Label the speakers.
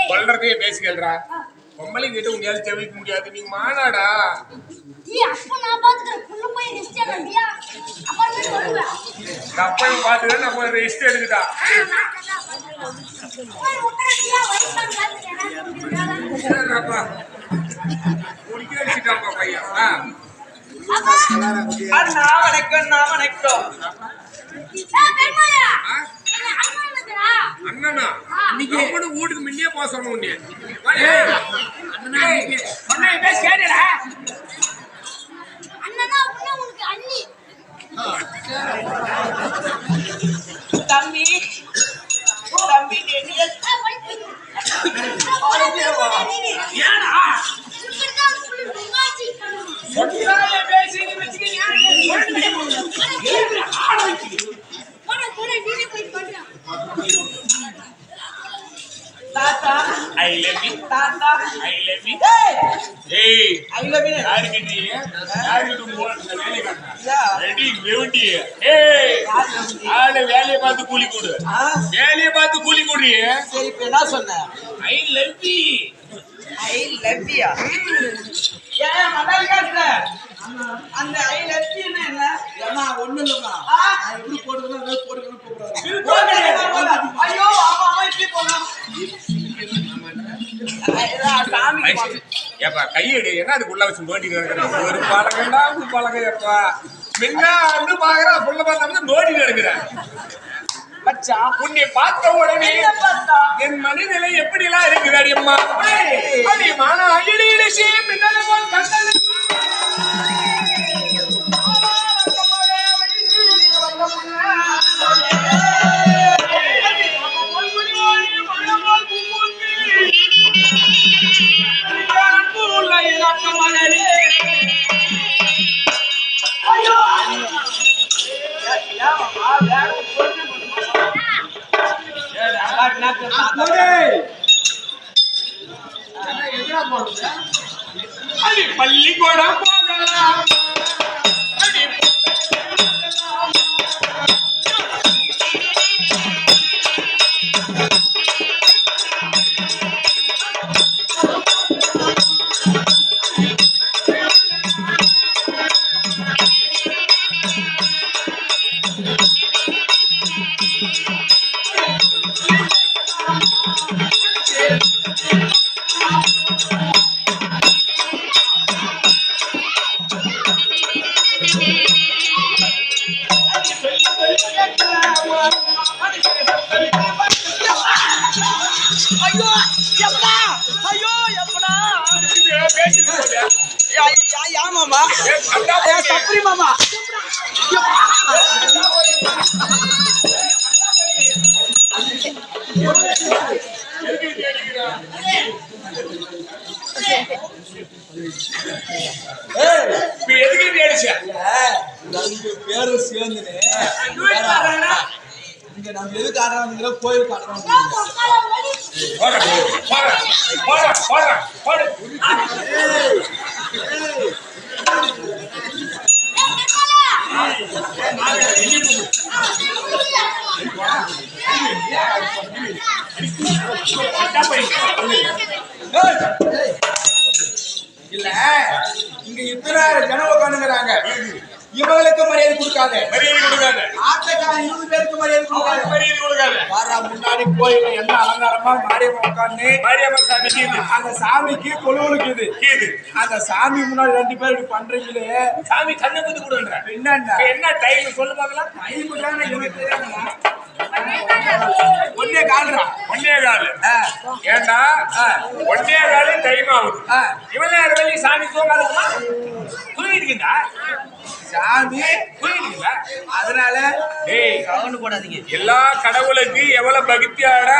Speaker 1: சொல்றதே பேசிக்கிறா பொம்பளை கிட்ட உங்களால தெரிவிக்க முடியாது. நீ மானாடா கப்பல் பாத்துக்க நம்ம ரெஸ்ட் எடுத்துட்டா குடிக்க வச்சுட்டாப்பா பையன். அண்ணனா இன்னைக்கு வீட்டுக்கு முன்னே போக சொன்ன உடனே
Speaker 2: தம்பி தம்பி ஏனா தாத்தா ஐ லவ் யூ தாத்தா ஐ லவ் யூ ஏய் ஐ லவ் யூ யாரு கிட்ட வேலை காட்டா ரெடி வெவுண்டி ஏய் ஆளு வேலைய பார்த்து கூலி கொடு வேலைய பார்த்து கூலி கொடு. சரி இப்ப என்ன சொன்ன? I love you I love you ஏன் மடல் காட்ற அந்த ஐ லவ் யூ என்ன? ஏமா ஒண்ணு இல்லமா எப்படி போடுறதுனா அதே போடுறதுனா போடுறாங்க. ஐயோ ஆமா ஆமா இப்படி போலாம்
Speaker 1: ஏப்பா கையெடு என்ன அதுக்குள்ள வச்சு நோண்டி கிடக்குற ஒரு பழகண்டா பழக ஏப்பா மென்னா வந்து பாக்குறா புள்ள பார்த்தா நோண்டி கிடக்குறேன். உன்னை பார்த்த உடனே என் மனநிலை எப்படி எல்லாம் இருக்குது அடியம்மா அதிகமான அகிலேஷே மின்னல் போல் கண்டது பள்ளிக்கூடம் போகலாம் மாமா சப்ரி மாமா எதுக்கு ஆயிடுச்சு
Speaker 3: ரெண்டு பேரும் சேர்ந்துன்னு இங்க நம்ம எதுக்கு ஆடுறாங்க கோயிலுக்கு ஆடுறோம்
Speaker 1: போட போட போட போட
Speaker 3: இல்ல இங்க இத்தனை ஜனம் உட்காந்துங்கிறாங்க இவங்களுக்கு மரியாதை கொடுக்காது
Speaker 1: மரியாதை கொடுக்காத
Speaker 3: ஆட்டக்காரன் 20 பேருக்கு மரியாதை கொடுக்காது
Speaker 1: மரியாதை கொடுக்காத
Speaker 3: வாரா முன்னாடி கோயில என்ன அலங்காரமா மாரியம்மா உட்காந்து
Speaker 1: மாரியம்மன் சாமி கீது
Speaker 3: அந்த சாமிக்கு கொலுவலுக்குது
Speaker 1: கீது
Speaker 3: அந்த சாமி முன்னாடி 2 பேர் இப்படி பண்றீங்களே
Speaker 1: சாமி கண்ணை குத்து கொடுன்ற
Speaker 3: என்னண்டா
Speaker 1: என்ன டைம் சொல்லு பார்க்கலாம்
Speaker 3: டைம் தானே எனக்கு தெரியாதுடா. ஒன்னே கால்ரா
Speaker 1: ஒன்னே காலு ஏண்டா ஒன்னே காலு டைம் ஆகுது இவ்வளவு நேரம் வெளியே சாமி தூங்காதுமா தூங்கிட்டுக்கிட்டா
Speaker 3: சாமி
Speaker 1: தூங்கிட்டுங்களா
Speaker 3: அதனால
Speaker 1: ஏய்
Speaker 4: சவுண்ட் போடாதீங்க
Speaker 1: எல்லா கடவுளுக்கு எவ்வளவு பக்தியாட